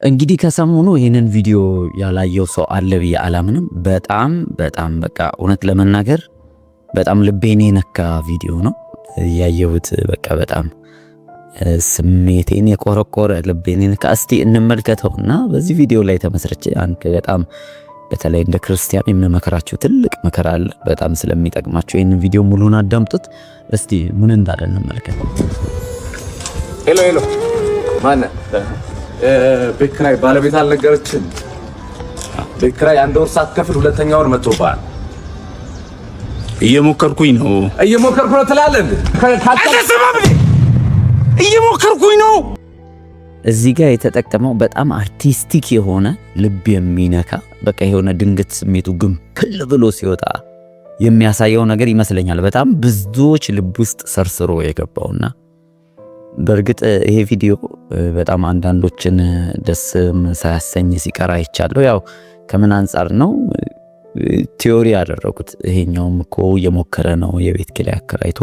እንግዲህ ከሰሞኑ ይህንን ቪዲዮ ያላየው ሰው አለ ብዬ አላምንም። በጣም በቃ እውነት ለመናገር በጣም ልቤን የነካ ቪዲዮ ነው ያየሁት። በቃ በጣም ስሜቴን የቆረቆረ ልቤን የነካ። እስቲ እንመልከተውና በዚህ ቪዲዮ ላይ ተመስርቼ አንተ በጣም በተለይ እንደ ክርስቲያን የምመክራችሁ ትልቅ ምክር አለ፣ በጣም ስለሚጠቅማችሁ ይህንን ቪዲዮ ሙሉን አዳምጡት። እስቲ ምን እንዳለ እንመልከተው። ሄሎ ማነ ቤት ኪራይ ባለቤት አልነገረችም? ቤት ኪራይ አንድ ወር ሳትከፍል ሁለተኛ ወር መጥቶብሃል። እየሞከርኩኝ ነው ትላለህ። እየሞከርኩኝ ነው። እዚህ ጋር የተጠቀመው በጣም አርቲስቲክ የሆነ ልብ የሚነካ በቃ የሆነ ድንገት ስሜቱ ግምፕል ብሎ ሲወጣ የሚያሳየው ነገር ይመስለኛል በጣም ብዙዎች ልብ ውስጥ ሰርስሮ የገባውና በእርግጥ ይሄ ቪዲዮ በጣም አንዳንዶችን ደስ ሳያሰኝ ሲቀር አይቻለሁ። ያው ከምን አንጻር ነው ቲዮሪ ያደረጉት? ይሄኛውም እኮ እየሞከረ ነው የቤት ኪራይ አከራይቶ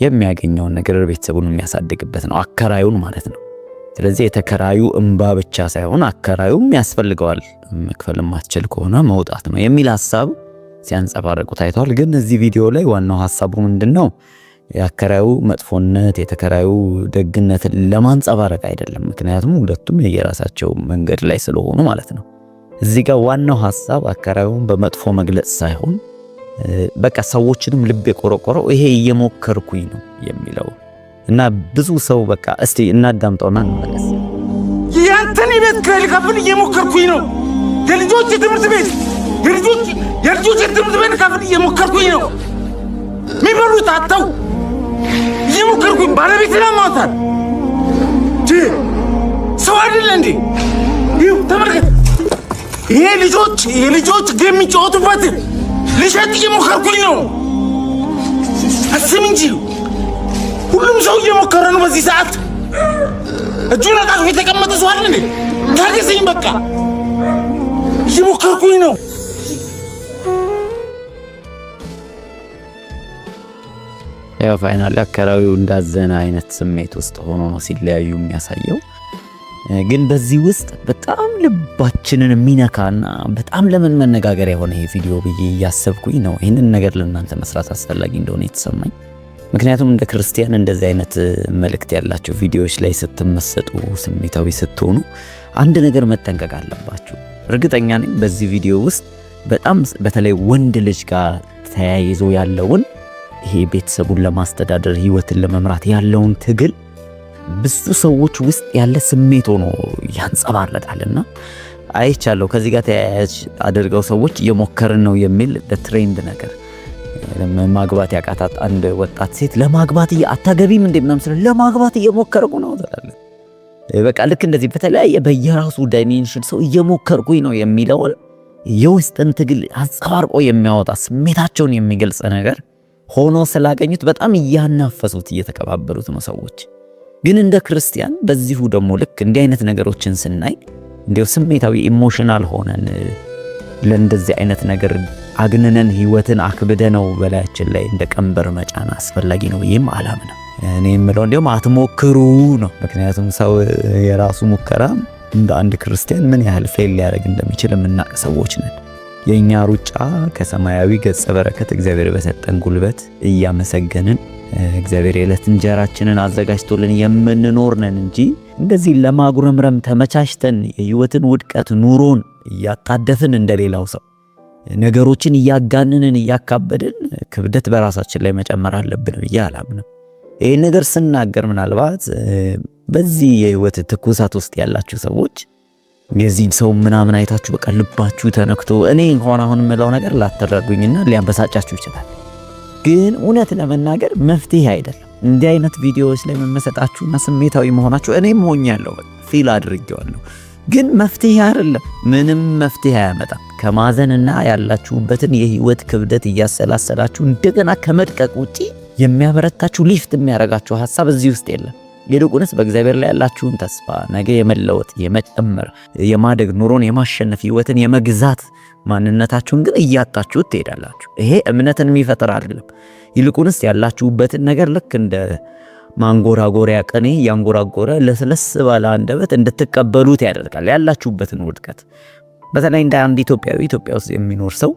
የሚያገኘውን ነገር ቤተሰቡን የሚያሳድግበት ነው፣ አከራዩን ማለት ነው። ስለዚህ የተከራዩ እንባ ብቻ ሳይሆን አከራዩም ያስፈልገዋል፣ መክፈል ማትችል ከሆነ መውጣት ነው የሚል ሐሳብ ሲያንጸባርቁ ታይቷል። ግን እዚህ ቪዲዮ ላይ ዋናው ሐሳቡ ምንድነው? የአከራዩ መጥፎነት የተከራዩ ደግነትን ለማንጸባረቅ አይደለም። ምክንያቱም ሁለቱም የየራሳቸው መንገድ ላይ ስለሆኑ ማለት ነው። እዚህ ጋር ዋናው ሐሳብ አከራዩን በመጥፎ መግለጽ ሳይሆን በቃ ሰዎችንም ልብ የቆረቆረው ይሄ እየሞከርኩኝ ነው የሚለው እና ብዙ ሰው በቃ እስቲ እናዳምጠውና እንመለስ። ያንተን ቤት ኪራይ ልከፍል እየሞከርኩኝ ነው። የልጆች ትምህርት ቤት ልከፍል እየሞከርኩኝ ነው። የሚበሉት አጥተው እየሞከርኩኝ ባለቤት ለማውጣት ሰው አይደለ እንዴ? ይኸው ተመልከት። ይሄ ልጆች ጌም የሚጫወቱበት ልሸጥ እየሞከርኩኝ ነው። አስብ እንጂ ሁሉም ሰው እየሞከረ ነው በዚህ ሰዓት። እጁን አጣጥፎ የተቀመጠ ሰው አይደል እንዴ? ታገሰኝ በቃ እየሞከርኩኝ ነው። ያው ፋይናሊ አከራዩ እንዳዘነ አይነት ስሜት ውስጥ ሆኖ ነው ሲለያዩ የሚያሳየው። ግን በዚህ ውስጥ በጣም ልባችንን የሚነካና በጣም ለምን መነጋገር የሆነ ይሄ ቪዲዮ ብዬ እያሰብኩኝ ነው ይህንን ነገር ለእናንተ መስራት አስፈላጊ እንደሆነ የተሰማኝ። ምክንያቱም እንደ ክርስቲያን እንደዚህ አይነት መልእክት ያላቸው ቪዲዮዎች ላይ ስትመሰጡ ስሜታዊ ስትሆኑ አንድ ነገር መጠንቀቅ አለባችሁ። እርግጠኛ ነኝ በዚህ ቪዲዮ ውስጥ በጣም በተለይ ወንድ ልጅ ጋር ተያይዞ ያለውን ይሄ ቤተሰቡን ለማስተዳደር ህይወትን ለመምራት ያለውን ትግል ብዙ ሰዎች ውስጥ ያለ ስሜት ሆኖ ያንጸባረቃልና አይቻለሁ። ከዚህ ጋር ተያያዥ አድርገው ሰዎች እየሞከርን ነው የሚል ትሬንድ ነገር ማግባት ያቃታት አንድ ወጣት ሴት ለማግባት አታገቢም እንደ ምናምን ስለ ለማግባት እየሞከርኩ ነው ትላለች። በቃ ልክ እንደዚህ በተለያየ በየራሱ ዳይሜንሽን ሰው እየሞከርኩኝ ነው የሚለውን የውስጥን ትግል አንጸባርቆ የሚያወጣ ስሜታቸውን የሚገልጽ ነገር ሆኖ ስላገኙት በጣም እያናፈሱት እየተቀባበሉት ነው ሰዎች። ግን እንደ ክርስቲያን በዚሁ ደግሞ ልክ እንዲህ አይነት ነገሮችን ስናይ እንዲያው ስሜታዊ ኢሞሽናል ሆነን ለእንደዚህ አይነት ነገር አግንነን ህይወትን አክብደነው በላያችን ላይ እንደ ቀንበር መጫን አስፈላጊ ነው ብዬም አላምንም። እኔ የምለው እንዲያውም አትሞክሩ ነው። ምክንያቱም ሰው የራሱ ሙከራ እንደ አንድ ክርስቲያን ምን ያህል ፌል ሊያደርግ እንደሚችል የምናውቅ ሰዎች ነን። የኛ ሩጫ ከሰማያዊ ገጸ በረከት እግዚአብሔር በሰጠን ጉልበት እያመሰገንን እግዚአብሔር የዕለት እንጀራችንን አዘጋጅቶልን የምንኖር ነን እንጂ እንደዚህ ለማጉረምረም ተመቻችተን የህይወትን ውድቀት ኑሮን እያጣደፍን እንደሌላው ሰው ነገሮችን እያጋንንን እያካበድን ክብደት በራሳችን ላይ መጨመር አለብን ብዬ አላምንም። ይሄን ነገር ስናገር ምናልባት በዚህ የህይወት ትኩሳት ውስጥ ያላችሁ ሰዎች የዚህን ሰው ምናምን አይታችሁ በቃ ልባችሁ ተነክቶ እኔ እንኳን አሁን የምለው ነገር ላተረዱኝና ሊያንበሳጫችሁ ይችላል። ግን እውነት ለመናገር መፍትሄ አይደለም። እንዲህ አይነት ቪዲዮዎች ላይ መመሰጣችሁና ስሜታዊ መሆናችሁ እኔም ሆኛለሁ፣ ፊል አድርጌዋለሁ። ግን መፍትሄ አይደለም፣ ምንም መፍትሄ አያመጣም። ከማዘንና ያላችሁበትን የህይወት ክብደት እያሰላሰላችሁ እንደገና ከመድቀቅ ውጪ የሚያበረታችሁ ሊፍት የሚያረጋችሁ ሐሳብ እዚህ ውስጥ የለም። ይልቁንስ በእግዚአብሔር ላይ ያላችሁን ተስፋ ነገ የመለወጥ የመጨመር የማደግ ኑሮን የማሸነፍ ህይወትን የመግዛት ማንነታችሁን ግን እያጣችሁት ትሄዳላችሁ። ይሄ እምነትን የሚፈጥር አይደለም። ይልቁንስ ያላችሁበትን ነገር ልክ እንደ ማንጎራጎሪያ ቅኔ ያንጎራጎረ ለስለስ ባለ አንደበት እንድትቀበሉት ያደርጋል ያላችሁበትን ውድቀት። በተለይ እንደ አንድ ኢትዮጵያዊ ኢትዮጵያ ውስጥ የሚኖር ሰው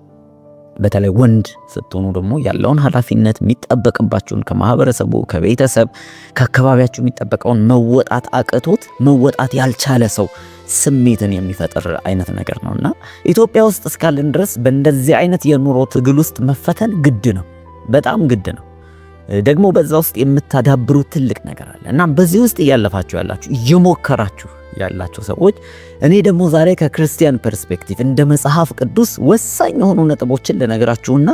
በተለይ ወንድ ስትሆኑ ደግሞ ያለውን ኃላፊነት የሚጠበቅባችሁን ከማህበረሰቡ፣ ከቤተሰብ፣ ከአካባቢያችሁ የሚጠበቀውን መወጣት አቅቶት መወጣት ያልቻለ ሰው ስሜትን የሚፈጥር አይነት ነገር ነውና ኢትዮጵያ ውስጥ እስካለን ድረስ በእንደዚህ አይነት የኑሮ ትግል ውስጥ መፈተን ግድ ነው፣ በጣም ግድ ነው። ደግሞ በዛ ውስጥ የምታዳብሩት ትልቅ ነገር አለ እና በዚህ ውስጥ እያለፋችሁ ያላችሁ እየሞከራችሁ ያላችሁ ሰዎች እኔ ደግሞ ዛሬ ከክርስቲያን ፐርስፔክቲቭ እንደ መጽሐፍ ቅዱስ ወሳኝ የሆኑ ነጥቦችን ልነግራችሁና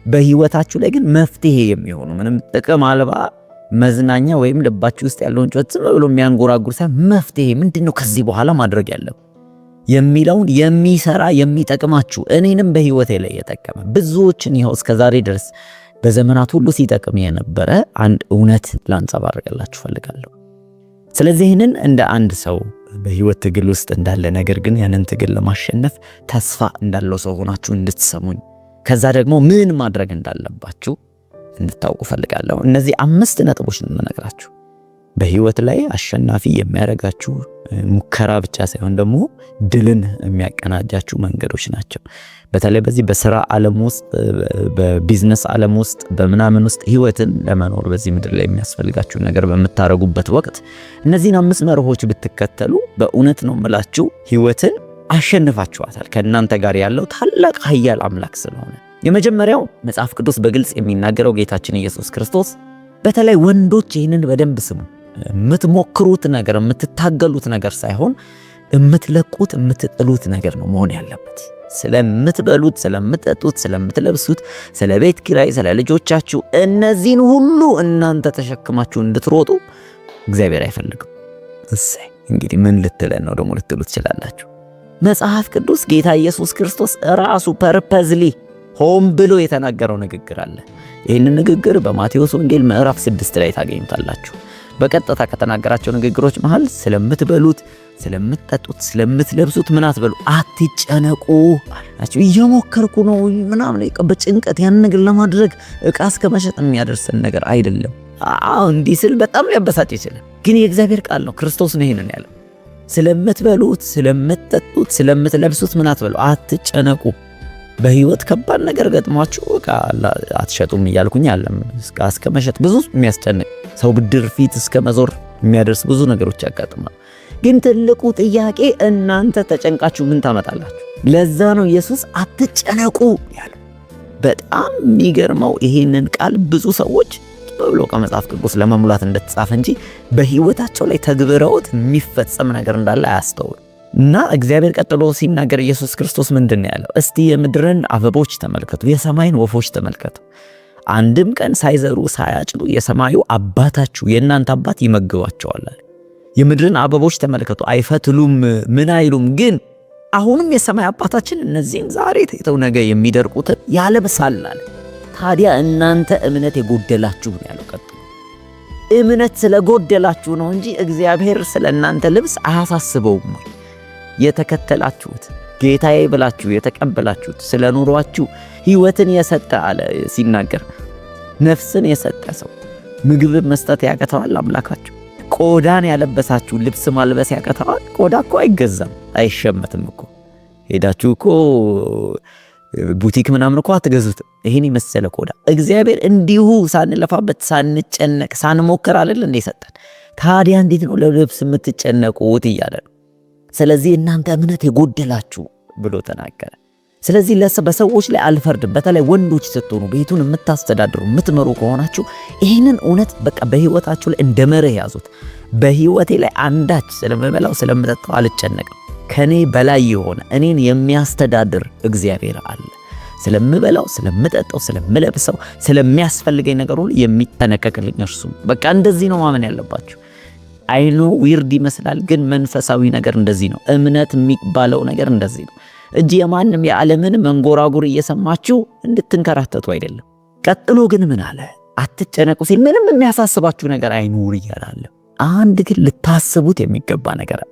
በህይወታችሁ ላይ ግን መፍትሄ የሚሆኑ ምንም ጥቅም አልባ መዝናኛ ወይም ልባችሁ ውስጥ ያለውን ጩኸት ዝም ብሎ የሚያንጎራጉር ሳይሆን መፍትሄ ምንድነው ከዚህ በኋላ ማድረግ ያለው የሚለውን የሚሰራ የሚጠቅማችሁ እኔንም በህይወቴ ላይ የጠቀመ ብዙዎችን ይኸው እስከዛሬ ድረስ በዘመናት ሁሉ ሲጠቅም የነበረ አንድ እውነት ላንጸባርቅላችሁ ፈልጋለሁ። ስለዚህ ይህንን እንደ አንድ ሰው በህይወት ትግል ውስጥ እንዳለ ነገር ግን ያንን ትግል ለማሸነፍ ተስፋ እንዳለው ሰው ሆናችሁ እንድትሰሙኝ ከዛ ደግሞ ምን ማድረግ እንዳለባችሁ እንድታውቁ ፈልጋለሁ። እነዚህ 5 ነጥቦች ነው የምነግራችሁ። በህይወት ላይ አሸናፊ የሚያደርጋችሁ ሙከራ ብቻ ሳይሆን ደግሞ ድልን የሚያቀናጃችሁ መንገዶች ናቸው። በተለይ በዚህ በስራ ዓለም ውስጥ በቢዝነስ ዓለም ውስጥ በምናምን ውስጥ ህይወትን ለመኖር በዚህ ምድር ላይ የሚያስፈልጋችሁ ነገር በምታረጉበት ወቅት እነዚህን 5 መርሆች ብትከተሉ በእውነት ነው የምላችሁ ህይወትን አሸንፋችኋታል። ከእናንተ ጋር ያለው ታላቅ ኃያል አምላክ ስለሆነ የመጀመሪያው መጽሐፍ ቅዱስ በግልጽ የሚናገረው ጌታችን ኢየሱስ ክርስቶስ በተለይ ወንዶች ይህንን በደንብ ስሙ። የምትሞክሩት ነገር የምትታገሉት ነገር ሳይሆን የምትለቁት የምትጥሉት ነገር ነው መሆን ያለበት። ስለምትበሉት፣ ስለምትጠጡት፣ ስለምትለብሱት፣ ስለ ቤት ኪራይ፣ ስለ ልጆቻችሁ እነዚህን ሁሉ እናንተ ተሸክማችሁ እንድትሮጡ እግዚአብሔር አይፈልግም። እሰይ እንግዲህ ምን ልትለን ነው ደግሞ ልትሉ ትችላላችሁ። መጽሐፍ ቅዱስ ጌታ ኢየሱስ ክርስቶስ ራሱ ፐርፐዝሊ ሆን ብሎ የተናገረው ንግግር አለ። ይህንን ንግግር በማቴዎስ ወንጌል ምዕራፍ 6 ላይ ታገኙታላችሁ። በቀጥታ ከተናገራቸው ንግግሮች መሃል ስለምትበሉት፣ ስለምትጠጡት፣ ስለምትለብሱት ምን አትበሉ፣ አትጨነቁ አላችሁ። እየሞከርኩ ነው ምናምን በጭንቀት ያን ነገር ለማድረግ ዕቃ እስከ መሸጥ የሚያደርሰን ነገር አይደለም። እንዲህ ስል በጣም ሊያበሳጭ ይችላል፣ ግን የእግዚአብሔር ቃል ነው። ክርስቶስ ነው ይሄንን ያለው። ስለምትበሉት፣ ስለምትጠጡት፣ ስለምትለብሱት ምን አትበሉ፣ አትጨነቁ። በህይወት ከባድ ነገር ገጥሟችሁ ዕቃ አትሸጡም እያልኩኝ አለም እስከ መሸጥ ብዙ የሚያስጨንቅ ሰው ብድር ፊት እስከ መዞር የሚያደርስ ብዙ ነገሮች ያጋጥማል። ግን ትልቁ ጥያቄ እናንተ ተጨንቃችሁ ምን ታመጣላችሁ? ለዛ ነው ኢየሱስ አትጨነቁ ያለው። በጣም የሚገርመው ይሄንን ቃል ብዙ ሰዎች ብሎ ከመጽሐፍ ቅዱስ ለመሙላት እንደተጻፈ እንጂ በህይወታቸው ላይ ተግብረውት የሚፈጸም ነገር እንዳለ አያስተውሉ። እና እግዚአብሔር ቀጥሎ ሲናገር ኢየሱስ ክርስቶስ ምንድን ያለው? እስቲ የምድርን አበቦች ተመልከቱ፣ የሰማይን ወፎች ተመልከቱ። አንድም ቀን ሳይዘሩ ሳያጭዱ የሰማዩ አባታችሁ የእናንተ አባት ይመግባቸዋል። የምድርን አበቦች ተመልከቱ፣ አይፈትሉም፣ ምን አይሉም፣ ግን አሁንም የሰማይ አባታችን እነዚህን ዛሬ ተይተው ነገ የሚደርቁትን ያለብሳል አለ። ታዲያ እናንተ እምነት የጎደላችሁ ነው ያለው። ቀጥሎ እምነት ስለጎደላችሁ ነው እንጂ እግዚአብሔር ስለ እናንተ ልብስ አያሳስበውም። የተከተላችሁት ጌታዬ ብላችሁ የተቀበላችሁት ስለ ኑሯችሁ ህይወትን የሰጠ አለ ሲናገር፣ ነፍስን የሰጠ ሰው ምግብ መስጠት ያቀተዋል አምላካችሁ? ቆዳን ያለበሳችሁ ልብስ ማልበስ ያቀተዋል? ቆዳ እኮ አይገዛም አይሸመትም እኮ። ሄዳችሁ እኮ ቡቲክ ምናምን እኮ አትገዙትም። ይሄን የመሰለ ቆዳ እግዚአብሔር እንዲሁ ሳንለፋበት ሳንጨነቅ ሳንሞክር አይደል እንዴ ሰጠን? ታዲያ እንዴት ነው ለልብስ የምትጨነቁት እያለ ነው። ስለዚህ እናንተ እምነት የጎደላችሁ ብሎ ተናገረ። ስለዚህ በሰዎች ላይ አልፈርድም። በተለይ ወንዶች ስትሆኑ ቤቱን የምታስተዳድሩ የምትመሩ ከሆናችሁ ይህንን እውነት በቃ በህይወታችሁ ላይ እንደ መርህ ያዙት። በህይወቴ ላይ አንዳች ስለምበላው ስለምጠጣው አልጨነቅም። ከኔ በላይ የሆነ እኔን የሚያስተዳድር እግዚአብሔር አለ። ስለምበላው፣ ስለምጠጣው፣ ስለምለብሰው፣ ስለሚያስፈልገኝ ነገር ሁሉ የሚጠነቀቅልኝ እርሱ። በቃ እንደዚህ ነው ማመን ያለባችሁ። አይኑ ዊርድ ይመስላል፣ ግን መንፈሳዊ ነገር እንደዚህ ነው። እምነት የሚባለው ነገር እንደዚህ ነው እንጂ የማንም የዓለምን መንጎራጉር እየሰማችሁ እንድትንከራተቱ አይደለም። ቀጥሎ ግን ምን አለ? አትጨነቁ ሲል ምንም የሚያሳስባችሁ ነገር አይኑር እያለ አንድ ግን ልታስቡት የሚገባ ነገር አለ።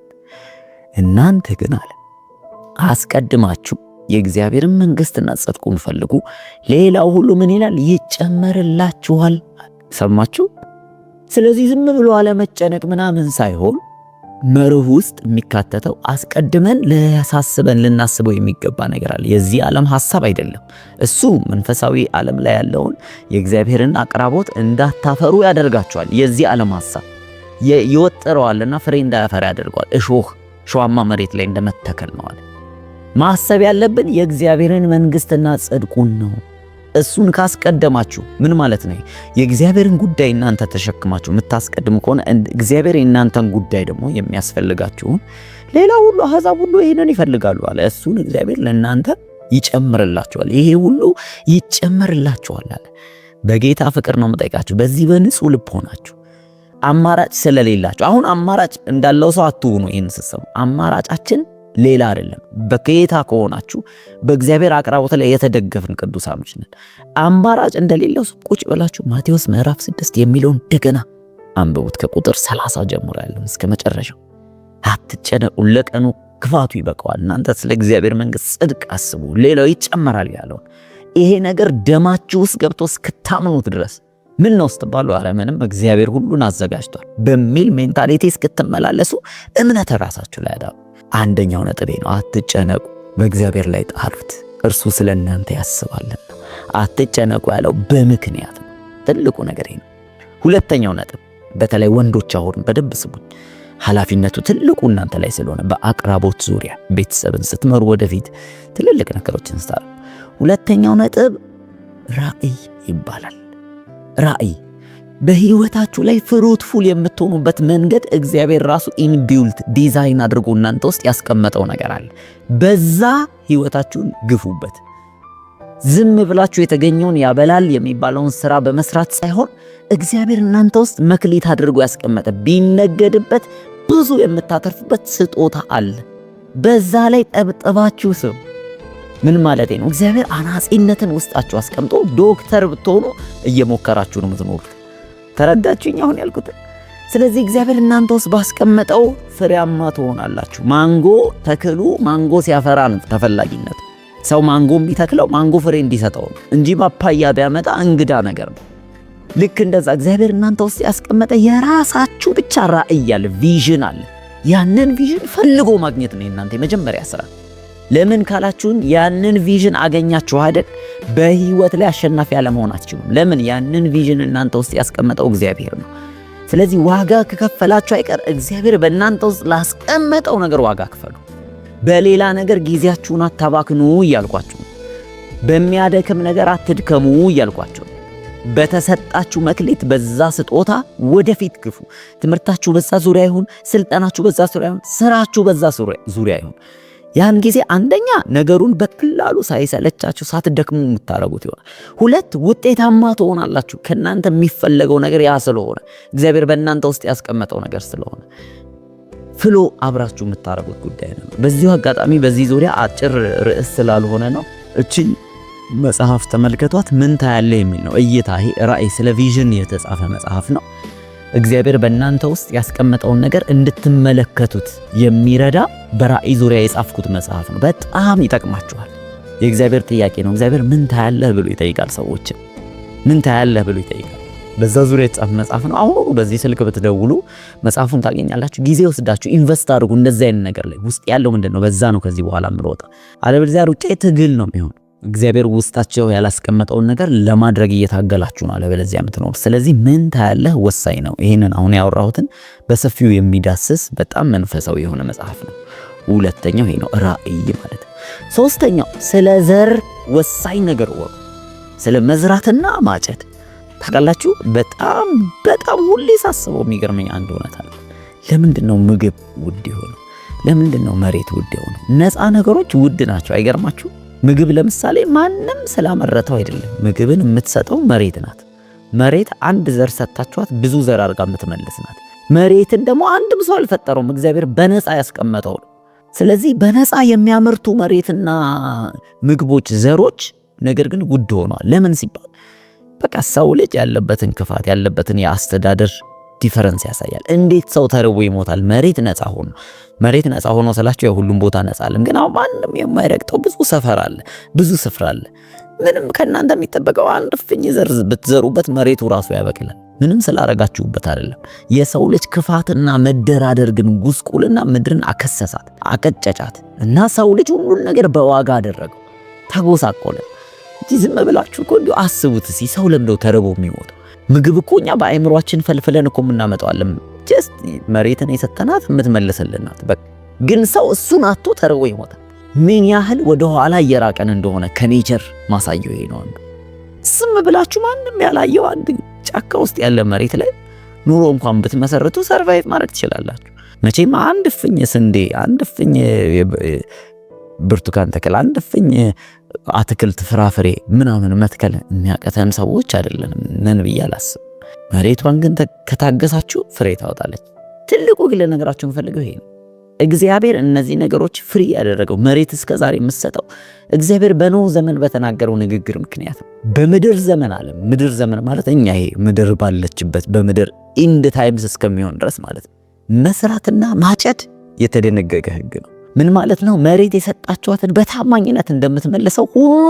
እናንተ ግን አለ አስቀድማችሁ የእግዚአብሔርን መንግሥትና ጽድቁን ፈልጉ፣ ሌላው ሁሉ ምን ይላል? ይጨመርላችኋል። ሰማችሁ? ስለዚህ ዝም ብሎ አለመጨነቅ ምናምን ሳይሆን መርህ ውስጥ የሚካተተው አስቀድመን ሊያሳስበን ልናስበው የሚገባ ነገር አለ። የዚህ ዓለም ሐሳብ አይደለም። እሱ መንፈሳዊ ዓለም ላይ ያለውን የእግዚአብሔርን አቅራቦት እንዳታፈሩ ያደርጋቸዋል። የዚህ ዓለም ሐሳብ ይወጥረዋልና ፍሬ እንዳያፈራ ያደርገዋል። እሾሃማ መሬት ላይ እንደመተከል ነው አለ። ማሰብ ያለብን የእግዚአብሔርን መንግሥትና ጽድቁን ነው። እሱን ካስቀደማችሁ ምን ማለት ነው? የእግዚአብሔርን ጉዳይ እናንተ ተሸክማችሁ የምታስቀድሙ ከሆነ እግዚአብሔር የእናንተን ጉዳይ ደግሞ የሚያስፈልጋችሁን ሌላ ሁሉ አሕዛብ ሁሉ ይሄንን ይፈልጋሉ አለ። እሱን እግዚአብሔር ለእናንተ ይጨምርላችኋል። ይሄ ሁሉ ይጨምርላችኋል አለ። በጌታ ፍቅር ነው የምጠይቃችሁ። በዚህ በንጹህ ልብ ሆናችሁ አማራጭ ስለሌላችሁ፣ አሁን አማራጭ እንዳለው ሰው አትሁኑ። ይህን ስትሰሙ አማራጫችን ሌላ አይደለም። በጌታ ከሆናችሁ በእግዚአብሔር አቅራቦት ላይ የተደገፍን ቅዱሳኖች ነን። አማራጭ እንደሌለው ሰው ቁጭ ብላችሁ ማቴዎስ ምዕራፍ 6 የሚለውን እንደገና አንብቡት። ከቁጥር 30 ጀምሮ ያለው እስከ መጨረሻው። አትጨነቁ፣ ለቀኑ ክፋቱ ይበቃዋል። እናንተ ስለ እግዚአብሔር መንግሥት ጽድቅ አስቡ፣ ሌላው ይጨመራል ያለውን ይሄ ነገር ደማችሁ ውስጥ ገብቶ እስክታምኑት ድረስ ምን ነው ስትባሉ አረ ምንም እግዚአብሔር ሁሉን አዘጋጅቷል በሚል ሜንታሊቲ እስክትመላለሱ እምነት ራሳችሁ ላይ አዳሩ። አንደኛው ነጥቤ ነው። አትጨነቁ፣ በእግዚአብሔር ላይ ጣሉት፣ እርሱ ስለ እናንተ ያስባልና። አትጨነቁ ያለው በምክንያት ነው። ትልቁ ነገር ነው። ሁለተኛው ነጥብ በተለይ ወንዶች አሁን በደንብ ስሙኝ። ኃላፊነቱ ትልቁ እናንተ ላይ ስለሆነ በአቅራቦት ዙሪያ ቤተሰብን ስትመሩ ወደፊት ትልልቅ ነገሮችን ስታሉ። ሁለተኛው ነጥብ ራእይ ይባላል። ራእይ በህይወታችሁ ላይ ፍሩትፉል የምትሆኑበት መንገድ እግዚአብሔር ራሱ ኢንቢልት ዲዛይን አድርጎ እናንተ ውስጥ ያስቀመጠው ነገር አለ። በዛ ህይወታችሁን ግፉበት። ዝም ብላችሁ የተገኘውን ያበላል የሚባለውን ስራ በመስራት ሳይሆን እግዚአብሔር እናንተ ውስጥ መክሊት አድርጎ ያስቀመጠ ቢነገድበት ብዙ የምታተርፉበት ስጦታ አለ። በዛ ላይ ጠብጠባችሁ ስም ምን ማለት ነው? እግዚአብሔር አናጺነትን ውስጣችሁ አስቀምጦ ዶክተር ብትሆኑ እየሞከራችሁ ነው የምትኖሩት። ተረዳችሁኝ አሁን ያልኩት? ስለዚህ እግዚአብሔር እናንተ ውስጥ ባስቀመጠው ፍሬያማ ትሆናላችሁ። ማንጎ ተክሉ ማንጎ ሲያፈራ ነው ተፈላጊነት። ሰው ማንጎ የሚተክለው ማንጎ ፍሬ እንዲሰጠው እንጂ ፓፓያ ቢያመጣ እንግዳ ነገር ነው። ልክ እንደዛ እግዚአብሔር እናንተ ውስጥ ያስቀመጠ የራሳችሁ ብቻ ራእይ ያለ ቪዥን አለ። ያንን ቪዥን ፈልጎ ማግኘት ነው የእናንተ የመጀመሪያ ስራ። ለምን ካላችሁን ያንን ቪዥን አገኛችሁ አይደል? በህይወት ላይ አሸናፊ ያለመሆን አትችሉም። ለምን? ያንን ቪዥን እናንተ ውስጥ ያስቀመጠው እግዚአብሔር ነው። ስለዚህ ዋጋ ከከፈላችሁ አይቀር እግዚአብሔር በእናንተ ውስጥ ላስቀመጠው ነገር ዋጋ ክፈሉ። በሌላ ነገር ጊዜያችሁን አታባክኑ እያልኳችሁ፣ በሚያደክም ነገር አትድከሙ እያልኳችሁ፣ በተሰጣችሁ መክሊት በዛ ስጦታ ወደፊት ግፉ። ትምህርታችሁ በዛ ዙሪያ ይሁን፣ ስልጠናችሁ በዛ ዙሪያ ይሁን፣ ስራችሁ በዛ ዙሪያ ይሁን። ያን ጊዜ አንደኛ ነገሩን በቀላሉ ሳይሰለቻችሁ ሳትደክሙ የምታረጉት ይሆናል። ሁለት ውጤታማ ትሆናላችሁ። ከእናንተ የሚፈለገው ነገር ያ ስለሆነ እግዚአብሔር በእናንተ ውስጥ ያስቀመጠው ነገር ስለሆነ ፍሎ አብራችሁ የምታረጉት ጉዳይ ነው። በዚሁ አጋጣሚ በዚህ ዙሪያ አጭር ርዕስ ስላልሆነ ነው እቺን መጽሐፍ ተመልከቷት። ምን ታያለህ የሚል ነው። እይታ ይሄ ራእይ ስለ ቪዥን የተጻፈ መጽሐፍ ነው። እግዚአብሔር በእናንተ ውስጥ ያስቀመጠውን ነገር እንድትመለከቱት የሚረዳ በራእይ ዙሪያ የጻፍኩት መጽሐፍ ነው። በጣም ይጠቅማችኋል። የእግዚአብሔር ጥያቄ ነው። እግዚአብሔር ምን ታያለህ ብሎ ይጠይቃል። ሰዎችን ምን ታያለህ ብሎ ይጠይቃል። በዛ ዙሪያ የተጻፈ መጽሐፍ ነው። አሁን በዚህ ስልክ ብትደውሉ መጽሐፉን ታገኛላችሁ። ጊዜ ወስዳችሁ ኢንቨስት አድርጉ። እንደዛ አይነት ነገር ላይ ውስጥ ያለው ምንድነው? በዛ ነው ከዚህ በኋላ ምሮጣ። አለበለዚያ ሩጫ ትግል ነው የሚሆን። እግዚአብሔር ውስጣቸው ያላስቀመጠውን ነገር ለማድረግ እየታገላችሁ ነው አለበለዚያ የምትኖር። ስለዚህ ምን ታያለህ ወሳኝ ነው። ይሄንን አሁን ያወራሁትን በሰፊው የሚዳስስ በጣም መንፈሳዊ የሆነ መጽሐፍ ነው። ሁለተኛው ይሄ ነው ራእይ ማለት። ሶስተኛው ስለ ዘር ወሳኝ ነገር ወቅ ስለ መዝራትና ማጨድ ታውቃላችሁ። በጣም ሁሌ ሳስበው የሚገርመኝ አንድ እውነት አለ። ለምንድን ነው ምግብ ውድ የሆነው? ለምንድን ነው መሬት ውድ የሆነው? ነፃ ነገሮች ውድ ናቸው። አይገርማችሁ? ምግብ ለምሳሌ ማንም ስላመረተው አይደለም። ምግብን የምትሰጠው መሬት ናት። መሬት አንድ ዘር ሰጣችኋት ብዙ ዘር አድርጋ የምትመልስ ናት። መሬትን ደግሞ አንድም ሰው አልፈጠረውም፣ እግዚአብሔር በነፃ ያስቀመጠው ነው። ስለዚህ በነፃ የሚያመርቱ መሬትና ምግቦች፣ ዘሮች ነገር ግን ውድ ሆነዋል። ለምን ሲባል በቃ ሰው ልጅ ያለበትን ክፋት ያለበትን የአስተዳደር ዲፈረንስ ያሳያል። እንዴት ሰው ተርቦ ይሞታል? መሬት ነፃ ሆኖ መሬት ነፃ ሆኖ ስላቸው የሁሉም ቦታ ነፃ አለ። ግን አሁን ማንም የማይረግጠው ብዙ ሰፈር አለ፣ ብዙ ስፍራ አለ። ምንም ከእናንተ የሚጠበቀው አንድ ፍኝ ዘር ብትዘሩበት መሬቱ ራሱ ያበቅላል። ምንም ስላረጋችሁበት አይደለም። የሰው ልጅ ክፋትና መደራደር ግን ጉስቁልና ምድርን አከሰሳት፣ አቀጨጫት እና ሰው ልጅ ሁሉን ነገር በዋጋ አደረገው፣ ተጎሳቆለ። ዝም ብላችሁ እኮ እንዲሁ አስቡት እስኪ ሰው ለምደው ተርቦ የሚሞተው ምግብ እኮ እኛ በአእምሯችን ፈልፍለን እኮ እናመጣዋለን። ጀስት መሬትን የሰጠናት የምትመልስልናት በቃ። ግን ሰው እሱን አጥቶ ተርቦ ይሞታል። ምን ያህል ወደ ኋላ እየራቀን እንደሆነ ከኔቸር ማሳየው ይሄ ነው። ዝም ብላችሁ ማንም ያላየው አንድ ጫካ ውስጥ ያለ መሬት ላይ ኑሮ እንኳን ብትመሰርቱ ሰርቫይቭ ማድረግ ትችላላችሁ። መቼም አንድ ፍኝ ስንዴ፣ አንድ ፍኝ ብርቱካን ተከል፣ አንድ ፍኝ አትክልት ፍራፍሬ ምናምን መትከል የሚያቀተን ሰዎች አይደለንም ነን ብዬ አላስብም። መሬቷን ግን ከታገሳችሁ ፍሬ ታወጣለች። ትልቁ ግን ለነገራችሁ የምፈልገው ይሄ ነው። እግዚአብሔር እነዚህ ነገሮች ፍሪ ያደረገው መሬት እስከዛሬ የምትሰጠው እግዚአብሔር በኖህ ዘመን በተናገረው ንግግር ምክንያት ነው። በምድር ዘመን አለ። ምድር ዘመን ማለት እኛ ይሄ ምድር ባለችበት በምድር ኢንድ ታይምስ እስከሚሆን ድረስ ማለት ነው። መስራትና ማጨድ የተደነገገ ሕግ ነው። ምን ማለት ነው? መሬት የሰጣችኋትን በታማኝነት እንደምትመልሰው ሁሉ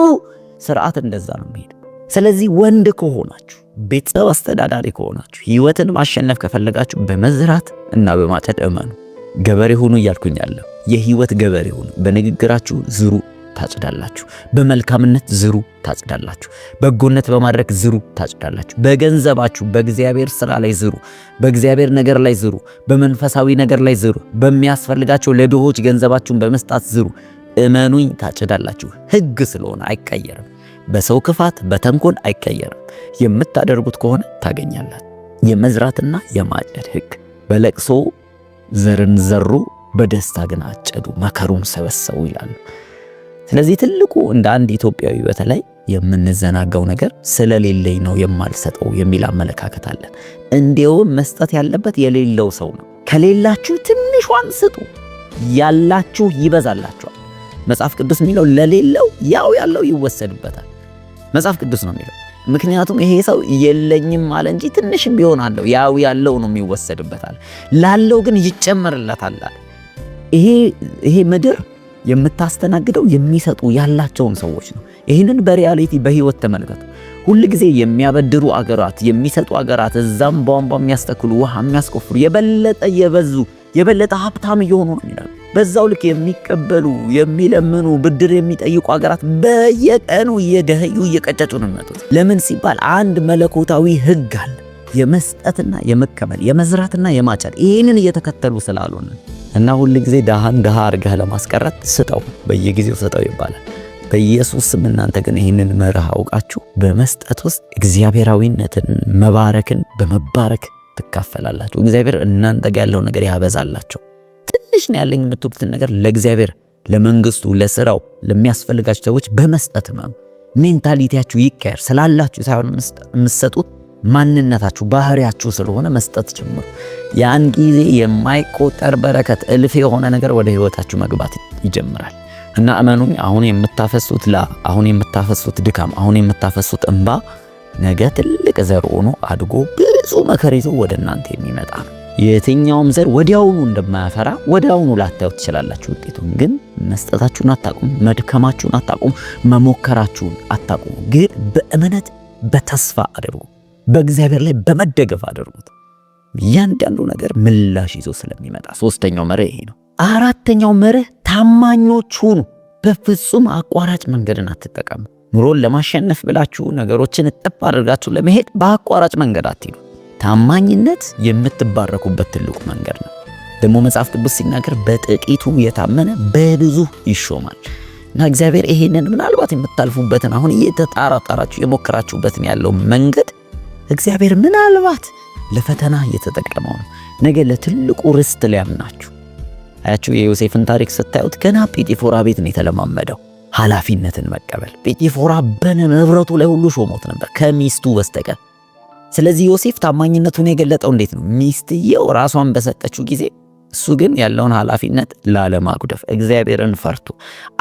ስርዓት እንደዛ ነው የሚሄድ። ስለዚህ ወንድ ከሆናችሁ ቤተሰብ አስተዳዳሪ ከሆናችሁ ህይወትን ማሸነፍ ከፈለጋችሁ በመዝራት እና በማጨድ እመኑ። ገበሬ ሁኑ እያልኩኝ ያለው የህይወት ገበሬ ሁኑ። በንግግራችሁ ዝሩ ታጭዳላችሁ። በመልካምነት ዝሩ ታጭዳላችሁ። በጎነት በማድረግ ዝሩ ታጭዳላችሁ። በገንዘባችሁ በእግዚአብሔር ስራ ላይ ዝሩ። በእግዚአብሔር ነገር ላይ ዝሩ። በመንፈሳዊ ነገር ላይ ዝሩ። በሚያስፈልጋቸው ለድሆች ገንዘባችሁን በመስጣት ዝሩ። እመኑኝ ታጭዳላችሁ። ህግ ስለሆነ አይቀየርም። በሰው ክፋት በተንኮል አይቀየርም። የምታደርጉት ከሆነ ታገኛላችሁ። የመዝራትና የማጨድ ህግ። በለቅሶ ዘርን ዘሩ፣ በደስታ ግን አጨዱ፣ መከሩን ሰበሰቡ ይላሉ። ስለዚህ ትልቁ እንደ አንድ ኢትዮጵያዊ በተለይ የምንዘናጋው ነገር ስለሌለኝ ነው የማልሰጠው የሚል አመለካከት አለን። እንዲያውም መስጠት ያለበት የሌለው ሰው ነው። ከሌላችሁ ትንሿን ስጡ፣ ያላችሁ ይበዛላችኋል። መጽሐፍ ቅዱስ የሚለው ለሌለው ያው ያለው ይወሰድበታል። መጽሐፍ ቅዱስ ነው የሚለው። ምክንያቱም ይሄ ሰው የለኝም አለ እንጂ ትንሽም ቢሆን አለው፣ ያው ያለው ነው የሚወሰድበታል። ላለው ግን ይጨመርለታል። ይሄ ምድር የምታስተናግደው የሚሰጡ ያላቸውን ሰዎች ነው። ይህንን በሪያሊቲ በህይወት ተመልከቱ። ሁል ጊዜ የሚያበድሩ አገራት፣ የሚሰጡ አገራት፣ እዛም ቧንቧ የሚያስተክሉ ውሃ የሚያስቆፍሩ የበለጠ የበዙ የበለጠ ሀብታም እየሆኑ ነው የሚላሉ። በዛው ልክ የሚቀበሉ የሚለምኑ ብድር የሚጠይቁ አገራት በየቀኑ እየደህዩ እየቀጨጩ ነው የሚመጡት። ለምን ሲባል አንድ መለኮታዊ ህግ አለ። የመስጠትና የመቀበል የመዝራትና የማጨድ ይህንን እየተከተሉ ስላልሆነ እና ሁል ጊዜ ድሃን ድሃ አድርገህ ለማስቀረት ስጠው፣ በየጊዜው ስጠው ይባላል። በኢየሱስ ስም እናንተ ግን ይህንን መርህ አውቃችሁ በመስጠት ውስጥ እግዚአብሔራዊነትን መባረክን በመባረክ ትካፈላላችሁ። እግዚአብሔር እናንተ ጋር ያለው ነገር ያበዛላችሁ። ትንሽ ነው ያለኝ የምትሉትን ነገር ለእግዚአብሔር፣ ለመንግስቱ፣ ለስራው፣ ለሚያስፈልጋችሁ ሰዎች በመስጠት ነው። ሜንታሊቲያችሁ ይቀየር። ስላላችሁ ሳይሆን የምትሰጡት ማንነታችሁ ባህሪያችሁ ስለሆነ መስጠት ጀምሩ። ያን ጊዜ የማይቆጠር በረከት እልፍ የሆነ ነገር ወደ ህይወታችሁ መግባት ይጀምራል። እና እመኑኝ አሁን የምታፈሱት አሁን የምታፈሱት ድካም፣ አሁን የምታፈሱት እንባ ነገ ትልቅ ዘር ሆኖ አድጎ ብዙ መከር ይዞ ወደ እናንተ የሚመጣ ነው። የትኛውም ዘር ወዲያውኑ እንደማያፈራ ወዲያውኑ ላታዩት ትችላላችሁ ውጤቱን። ግን መስጠታችሁን አታቁሙ፣ መድከማችሁን አታቁሙ፣ መሞከራችሁን አታቁሙ። ግን በእምነት በተስፋ አድርጉ። በእግዚአብሔር ላይ በመደገፍ አድርጉት። እያንዳንዱ ነገር ምላሽ ይዞ ስለሚመጣ። ሶስተኛው መርህ ይሄ ነው። አራተኛው መርህ ታማኞች ሁኑ። በፍጹም አቋራጭ መንገድን አትጠቀሙ። ኑሮን ለማሸነፍ ብላችሁ ነገሮችን እጥፍ አድርጋችሁ ለመሄድ በአቋራጭ መንገድ አትሂዱ። ታማኝነት የምትባረኩበት ትልቁ መንገድ ነው። ደግሞ መጽሐፍ ቅዱስ ሲናገር በጥቂቱ የታመነ በብዙ ይሾማል። እና እግዚአብሔር ይሄንን ምናልባት የምታልፉበትን አሁን እየተጣራጣራችሁ የሞከራችሁበትን ያለው መንገድ እግዚአብሔር ምናልባት ለፈተና እየተጠቀመው ነው። ነገ ለትልቁ ርስት ሊያምናችሁ። አያችሁ የዮሴፍን ታሪክ ስታዩት ገና ጲጢፎራ ቤት ነው የተለማመደው ኃላፊነትን መቀበል። ጲጢፎራ በንብረቱ ላይ ሁሉ ሾሞት ነበር ከሚስቱ በስተቀር። ስለዚህ ዮሴፍ ታማኝነቱን የገለጠው እንዴት ነው? ሚስትየው ራሷን በሰጠችው ጊዜ እሱ ግን ያለውን ኃላፊነት ላለማጉደፍ እግዚአብሔርን ፈርቶ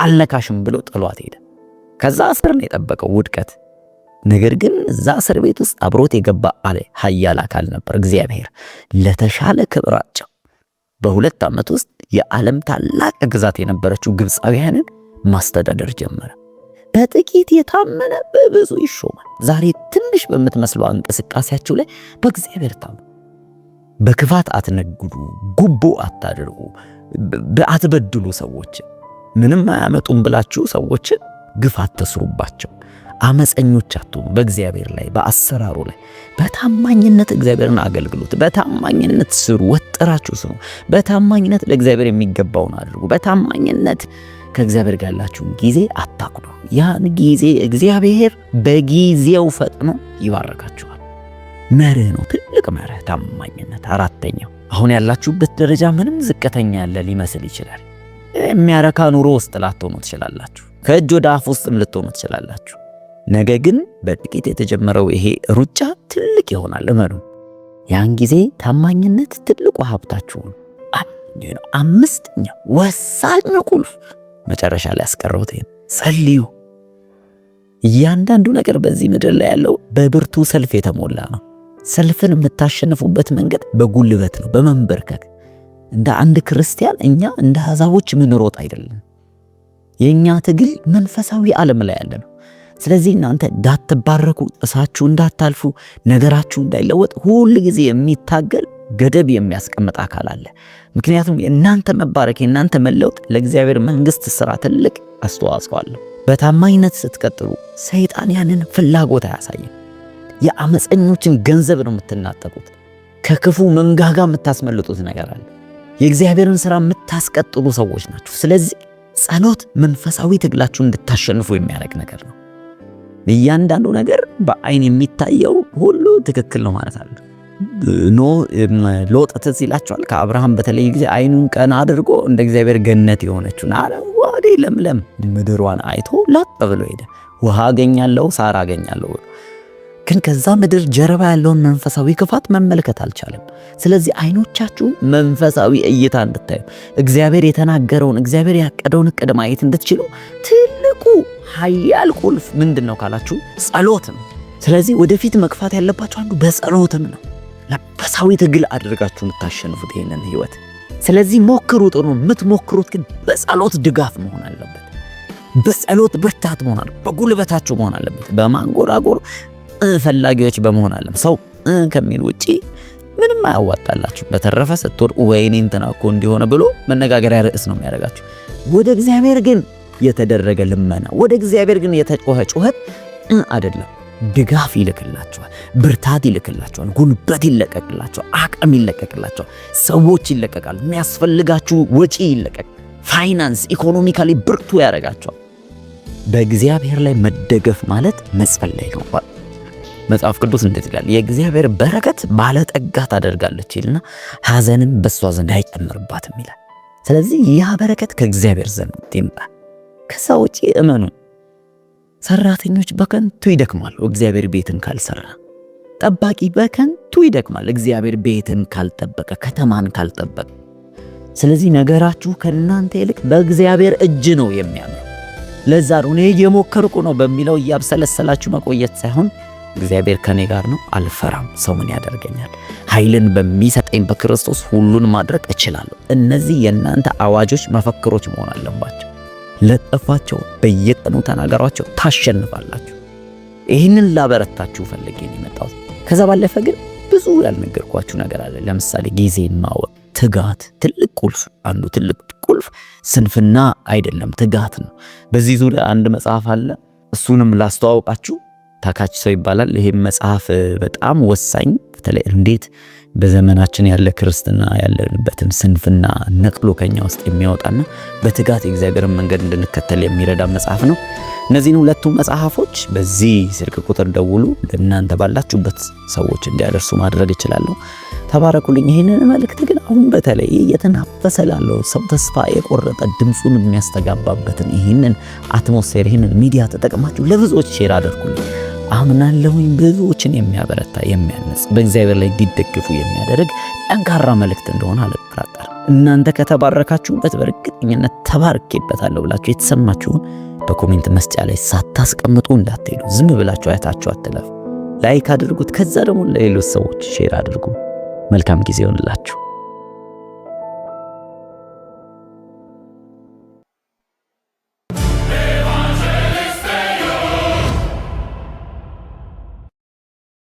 አልነካሽም ብሎ ጥሏት ሄደ። ከዛ እስር ነው የጠበቀው ውድቀት። ነገር ግን እዛ እስር ቤት ውስጥ አብሮት የገባ አለ ኃያል አካል ነበር እግዚአብሔር። ለተሻለ ክብራቸው በ2 ዓመት ውስጥ የዓለም ታላቅ ግዛት የነበረችው ግብፃውያንን ማስተዳደር ጀመረ። በጥቂት የታመነ በብዙ ይሾማል። ዛሬ ትንሽ በምትመስለው እንቅስቃሴያችሁ ላይ በእግዚአብሔር ታመኑ። በክፋት አትነግዱ፣ ጉቦ አታድርጉ፣ አትበድሉ። ሰዎችን ምንም አያመጡም ብላችሁ ሰዎችን ግፍ አትስሩባቸው። አመፀኞች አትሁኑ። በእግዚአብሔር ላይ በአሰራሩ ላይ በታማኝነት እግዚአብሔርን አገልግሉት። በታማኝነት ስሩ፣ ወጥራችሁ ስሩ። በታማኝነት ለእግዚአብሔር የሚገባውን አድርጉ። በታማኝነት ከእግዚአብሔር ጋር ያላችሁን ጊዜ አታክዱ። ያን ጊዜ እግዚአብሔር በጊዜው ፈጥኖ ይባረካችኋል። መርህ ነው፣ ትልቅ መርህ ታማኝነት። አራተኛው አሁን ያላችሁበት ደረጃ ምንም ዝቅተኛ ያለ ሊመስል ይችላል። የሚያረካ ኑሮ ውስጥ ላትሆኑ ትችላላችሁ። ከእጅ ወደ አፍ ውስጥም ልትሆኑ ትችላላችሁ። ነገ ግን በጥቂት የተጀመረው ይሄ ሩጫ ትልቅ ይሆናል። እመኑ። ያን ጊዜ ታማኝነት ትልቁ ሀብታችሁ ነው። አምስተኛው ወሳኝ ቁልፍ መጨረሻ ላይ ያስቀረውት ይሄ ጸልዩ። እያንዳንዱ ነገር በዚህ ምድር ላይ ያለው በብርቱ ሰልፍ የተሞላ ነው። ሰልፍን የምታሸንፉበት መንገድ በጉልበት ነው፣ በመንበርከክ። እንደ አንድ ክርስቲያን እኛ እንደ አሕዛቦች ምንሮጥ አይደለም። የኛ ትግል መንፈሳዊ ዓለም ላይ ያለ ነው። ስለዚህ እናንተ እንዳትባረኩ፣ ጥሳችሁ እንዳታልፉ፣ ነገራችሁ እንዳይለወጥ ሁል ጊዜ የሚታገል ገደብ የሚያስቀምጥ አካል አለ። ምክንያቱም የእናንተ መባረክ፣ የእናንተ መለወጥ ለእግዚአብሔር መንግሥት ሥራ ትልቅ አስተዋጽኦ አለው። በታማኝነት ስትቀጥሉ ሰይጣን ያንን ፍላጎት አያሳይም። የአመፀኞችን ገንዘብ ነው የምትናጠቁት። ከክፉ መንጋጋ የምታስመልጡት ነገር አለ። የእግዚአብሔርን ሥራ የምታስቀጥሉ ሰዎች ናችሁ። ስለዚህ ጸሎት መንፈሳዊ ትግላችሁ እንድታሸንፉ የሚያደርግ ነገር ነው። እያንዳንዱ ነገር በአይን የሚታየው ሁሉ ትክክል ነው ማለት አለ። ሎጥ ትዝ ይላችኋል። ከአብርሃም በተለይ ጊዜ አይኑን ቀና አድርጎ እንደ እግዚአብሔር ገነት የሆነችውን አረንጓዴ ለምለም ምድሯን አይቶ ላጥ ብሎ ሄደ። ውሃ አገኛለሁ፣ ሳር አገኛለሁ። ግን ከዛ ምድር ጀርባ ያለውን መንፈሳዊ ክፋት መመልከት አልቻለም። ስለዚህ አይኖቻችሁ መንፈሳዊ እይታ እንድታዩ፣ እግዚአብሔር የተናገረውን እግዚአብሔር ያቀደውን እቅድ ማየት እንድትችሉ ትልቁ ኃያል ቁልፍ ምንድነው ካላችሁ ጸሎት ነው። ስለዚህ ወደፊት መግፋት ያለባችሁ አንዱ በጸሎትም ነው። መንፈሳዊ ትግል አድርጋችሁ የምታሸንፉት ይሄንን ህይወት። ስለዚህ ሞክሩ። ጥሩ የምትሞክሩት ግን በጸሎት ድጋፍ መሆን አለበት። በጸሎት ብርታት መሆን አለበት። በጉልበታችሁ መሆን አለበት። በማንጎራጎር ፈላጊዎች በመሆን አለም ሰው ከሚል ውጪ ምንም አያዋጣላችሁ። በተረፈ ስትወድቁ ወይኔ እንትና እኮ እንዲሆነ ብሎ መነጋገሪያ ርዕስ ነው የሚያደርጋችሁ። ወደ እግዚአብሔር ግን የተደረገ ልመና፣ ወደ እግዚአብሔር ግን የተጮኸ ጩኸት አይደለም። ድጋፍ ይልክላችኋል፣ ብርታት ይልክላችኋል፣ ጉልበት ይለቀቅላችኋል፣ አቅም ይለቀቅላችኋል፣ ሰዎች ይለቀቃሉ፣ የሚያስፈልጋችሁ ወጪ ይለቀቅ፣ ፋይናንስ ኢኮኖሚካሊ ብርቱ ያደርጋችኋል። በእግዚአብሔር ላይ መደገፍ ማለት መጸለይ ነው። መጽሐፍ ቅዱስ እንደት ይላል? የእግዚአብሔር በረከት ባለጠጋ ታደርጋለች ይልና ሐዘንም በሷ ዘንድ አይጨምርባትም ይላል። ስለዚህ ያ በረከት ከእግዚአብሔር ዘንድ ይምጣ። ከዛ ውጪ እመኑ፣ ሰራተኞች በከንቱ ይደክማሉ እግዚአብሔር ቤትን ካልሰራ። ጠባቂ በከንቱ ይደክማል እግዚአብሔር ቤትን ካልጠበቀ፣ ከተማን ካልጠበቀ። ስለዚህ ነገራችሁ ከእናንተ ይልቅ በእግዚአብሔር እጅ ነው የሚያምረው። ለዛ ነው እኔ እየሞከርኩ ነው በሚለው እያብሰለሰላችሁ መቆየት ሳይሆን እግዚአብሔር ከኔ ጋር ነው፣ አልፈራም፣ ሰው ምን ያደርገኛል፣ ኃይልን በሚሰጠኝ በክርስቶስ ሁሉን ማድረግ እችላለሁ። እነዚህ የእናንተ አዋጆች፣ መፈክሮች መሆን አለባቸው። ለጠፋቸው በየቀኑ ተናገሯቸው፣ ታሸንፋላችሁ። ይህንን ላበረታችሁ ፈልጌ ነው የመጣሁት። ከዛ ባለፈ ግን ብዙ ያልነገርኳችሁ ነገር አለ። ለምሳሌ ጊዜን ማወቅ፣ ትጋት ትልቅ ቁልፍ። አንዱ ትልቅ ቁልፍ ስንፍና አይደለም፣ ትጋት ነው። በዚህ ዙሪያ አንድ መጽሐፍ አለ፣ እሱንም ላስተዋውቃችሁ። ታካች ሰው ይባላል። ይሄ መጽሐፍ በጣም ወሳኝ፣ በተለይ እንዴት በዘመናችን ያለ ክርስትና ያለንበትን ስንፍና ነቅሎ ከኛ ውስጥ የሚያወጣና በትጋት የእግዚአብሔርን መንገድ እንድንከተል የሚረዳ መጽሐፍ ነው። እነዚህን ሁለቱ መጽሐፎች በዚህ ስልክ ቁጥር ደውሉ፣ ለእናንተ ባላችሁበት ሰዎች እንዲያደርሱ ማድረግ እችላለሁ። ተባረኩልኝ። ይህንን መልእክት ግን አሁን በተለይ እየተናፈሰ ላለው ሰው፣ ተስፋ የቆረጠ ድምፁን የሚያስተጋባበትን ይህንን አትሞስፌር፣ ይህንን ሚዲያ ተጠቅማችሁ ለብዙዎች ሼር አድርጉልኝ። አምናለሁኝ ብዙዎችን የሚያበረታ የሚያነጽ፣ በእግዚአብሔር ላይ እንዲደግፉ የሚያደርግ ጠንካራ መልእክት እንደሆነ አልጠራጠርም። እናንተ ከተባረካችሁበት በእርግጠኝነት ተባርኬበታለሁ ብላችሁ የተሰማችሁን በኮሜንት መስጫ ላይ ሳታስቀምጡ እንዳትሄዱ። ዝም ብላችሁ አይታችሁ አትለፉ። ላይክ አድርጉት። ከዛ ደግሞ ለሌሎች ሰዎች ሼር አድርጉ። መልካም ጊዜ ይሆንላችሁ።